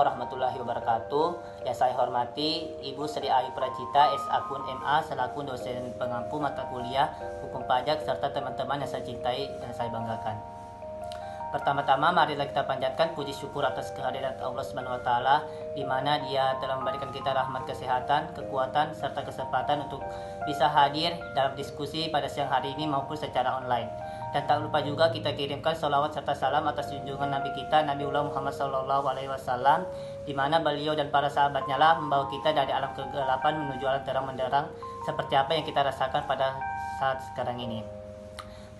warahmatullahi wabarakatuh. Yang saya hormati Ibu Sri Ayu Pracita, S.Akun MA, selaku dosen pengampu mata kuliah Hukum Pajak, serta teman-teman yang saya cintai dan saya banggakan. Pertama-tama marilah kita panjatkan puji syukur atas kehadirat Allah Subhanahu wa taala, di mana Dia telah memberikan kita rahmat kesehatan, kekuatan serta kesempatan untuk bisa hadir dalam diskusi pada siang hari ini maupun secara online. Dan tak lupa juga kita kirimkan sholawat serta salam atas junjungan Nabi kita, Nabiullah Muhammad SAW, di mana beliau dan para sahabatnya lah membawa kita dari alam kegelapan menuju alam terang menderang, seperti apa yang kita rasakan pada saat sekarang ini.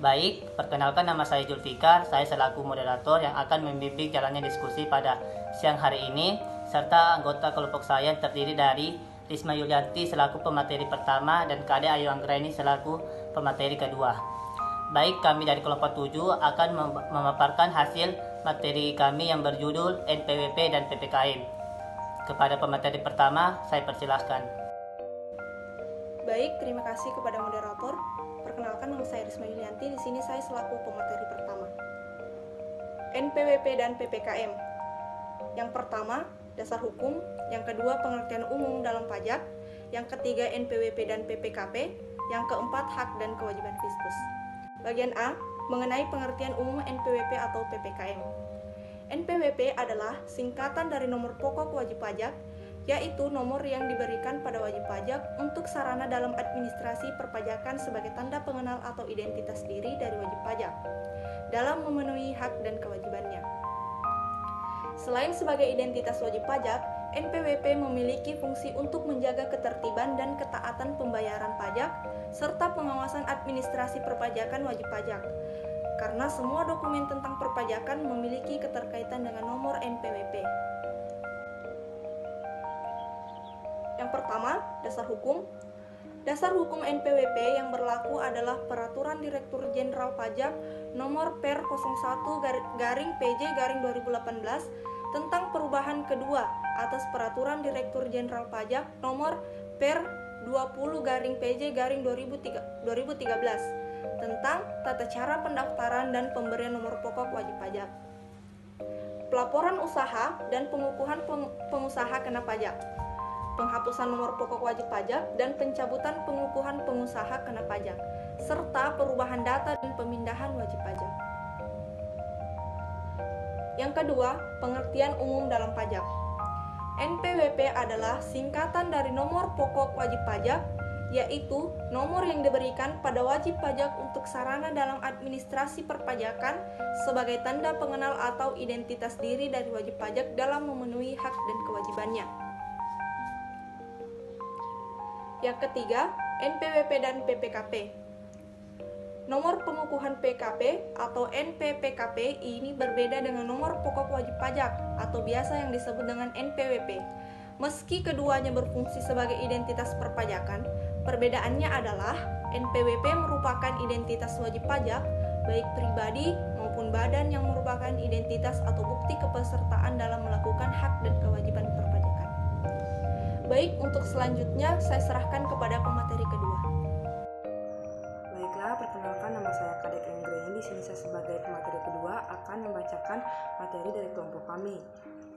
Baik, perkenalkan nama saya Julfikar, saya selaku moderator yang akan membimbing jalannya diskusi pada siang hari ini, serta anggota kelompok saya yang terdiri dari Risma Yulianti selaku pemateri pertama dan Kade Ayu Anggraini selaku pemateri kedua. Baik, kami dari kelompok 7 akan memaparkan hasil materi kami yang berjudul NPWP dan PPKM. Kepada pemateri pertama, saya persilahkan. Baik, terima kasih kepada moderator. Perkenalkan, nama saya Risma Yulianti. Di sini saya selaku pemateri pertama. NPWP dan PPKM. Yang pertama, dasar hukum. Yang kedua, pengertian umum dalam pajak. Yang ketiga, NPWP dan PPKP. Yang keempat, hak dan kewajiban fiskus. Bagian A, mengenai pengertian umum NPWP atau PPKM. NPWP adalah singkatan dari nomor pokok wajib pajak, yaitu nomor yang diberikan pada wajib pajak untuk sarana dalam administrasi perpajakan sebagai tanda pengenal atau identitas diri dari wajib pajak dalam memenuhi hak dan kewajibannya. Selain sebagai identitas wajib pajak, NPWP memiliki fungsi untuk menjaga ketertiban dan ketaatan pembayaran pajak serta pengawasan administrasi perpajakan wajib pajak, karena semua dokumen tentang perpajakan memiliki keterkaitan dengan nomor NPWP. Yang pertama, dasar hukum. Dasar hukum NPWP yang berlaku adalah Peraturan Direktur Jenderal Pajak Nomor Per 01-PJ-2018 tentang perubahan kedua atas Peraturan Direktur Jenderal Pajak Nomor Per 20-PJ-2013 tentang tata cara pendaftaran dan pemberian nomor pokok wajib pajak. Pelaporan usaha dan pengukuhan pengusaha kena pajak. Penghapusan nomor pokok wajib pajak dan pencabutan pengukuhan pengusaha kena pajak, serta perubahan data dan pemindahan wajib pajak. Yang kedua, pengertian umum dalam pajak. NPWP adalah singkatan dari nomor pokok wajib pajak, yaitu nomor yang diberikan pada wajib pajak untuk sarana dalam administrasi perpajakan sebagai tanda pengenal atau identitas diri dari wajib pajak dalam memenuhi hak dan kewajibannya. Yang ketiga, NPWP dan PPKP. Nomor pengukuhan PKP atau NPPKP ini berbeda dengan nomor pokok wajib pajak atau biasa yang disebut dengan NPWP. Meski keduanya berfungsi sebagai identitas perpajakan, perbedaannya adalah NPWP merupakan identitas wajib pajak, baik pribadi maupun badan yang merupakan identitas atau bukti kepesertaan dalam melakukan hak dan kewajiban perpajakan. Baik, untuk selanjutnya saya serahkan kepada pemateri kedua. Baiklah, perkenalkan, nama saya Kadek Anggraini. Di sini saya sebagai pemateri kedua akan membacakan materi dari kelompok kami,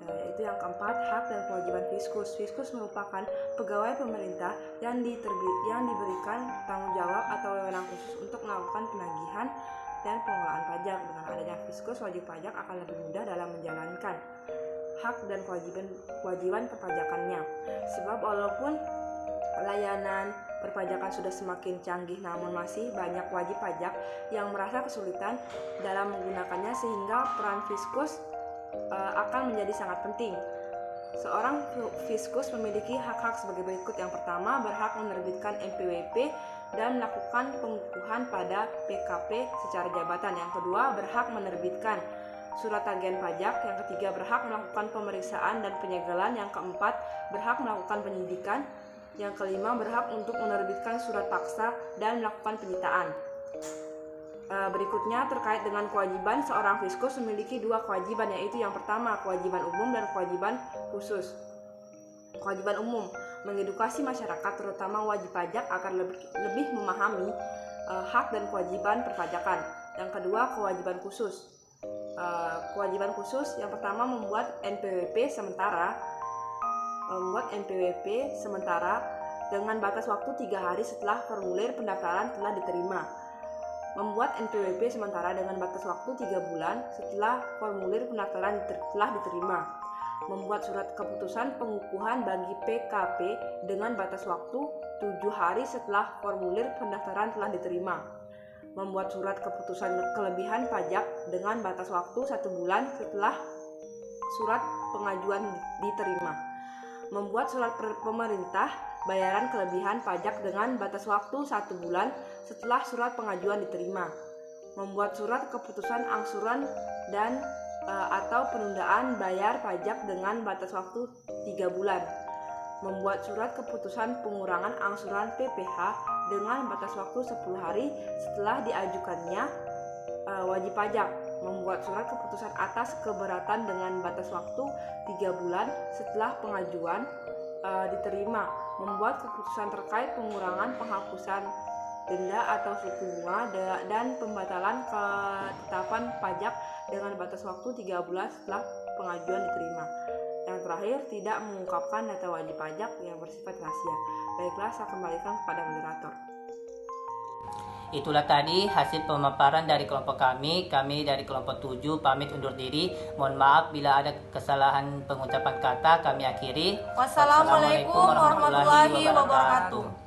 yaitu yang keempat, hak dan kewajiban fiskus. Fiskus merupakan pegawai pemerintah yang diberikan tanggung jawab atau wewenang khusus untuk melakukan penagihan dan pengelolaan pajak. Dengan adanya fiskus, wajib pajak akan lebih mudah dalam menjalankan hak dan kewajiban perpajakannya. Sebab walaupun layanan perpajakan sudah semakin canggih, namun masih banyak wajib pajak yang merasa kesulitan dalam menggunakannya, sehingga peran fiskus akan menjadi sangat penting. Seorang fiskus memiliki hak-hak sebagai berikut. Yang pertama, berhak menerbitkan NPWP dan melakukan pengukuhan pada PKP secara jabatan. Yang kedua, berhak menerbitkan surat tagihan pajak. Yang ketiga, berhak melakukan pemeriksaan dan penyegelan. Yang keempat, berhak melakukan penyidikan. Yang kelima, berhak untuk menerbitkan surat paksa dan melakukan penyitaan. Berikutnya, terkait dengan kewajiban, seorang fiskus memiliki dua kewajiban, yaitu yang pertama, kewajiban umum dan kewajiban khusus. Kewajiban umum, mengedukasi masyarakat terutama wajib pajak agar lebih memahami hak dan kewajiban perpajakan. Yang kedua, kewajiban khusus, Kewajiban khusus yang pertama membuat NPWP sementara dengan batas waktu 3 hari setelah formulir pendaftaran telah diterima. Membuat NPWP sementara dengan batas waktu 3 bulan setelah formulir pendaftaran telah diterima. Membuat surat keputusan pengukuhan bagi PKP dengan batas waktu 7 hari setelah formulir pendaftaran telah diterima. Membuat surat keputusan kelebihan pajak dengan batas waktu 1 bulan setelah surat pengajuan diterima. Membuat surat pemerintah bayaran kelebihan pajak dengan batas waktu 1 bulan setelah surat pengajuan diterima. Membuat surat keputusan angsuran dan atau penundaan bayar pajak dengan batas waktu 3 bulan. Membuat surat keputusan pengurangan angsuran PPh dengan batas waktu 10 hari setelah diajukannya wajib pajak. Membuat surat keputusan atas keberatan dengan batas waktu 3 bulan setelah pengajuan diterima. Membuat keputusan terkait pengurangan penghapusan denda atau suku bunga dan pembatalan ketetapan pajak dengan batas waktu 3 bulan setelah pengajuan diterima. Yang terakhir, tidak mengungkapkan data wajib pajak yang bersifat rahasia. Baiklah, saya kembalikan kepada moderator. Itulah tadi hasil pemaparan dari kelompok kami. Kami dari kelompok 7 pamit undur diri. Mohon maaf bila ada kesalahan pengucapan kata. Kami akhiri. Wassalamualaikum warahmatullahi wabarakatuh.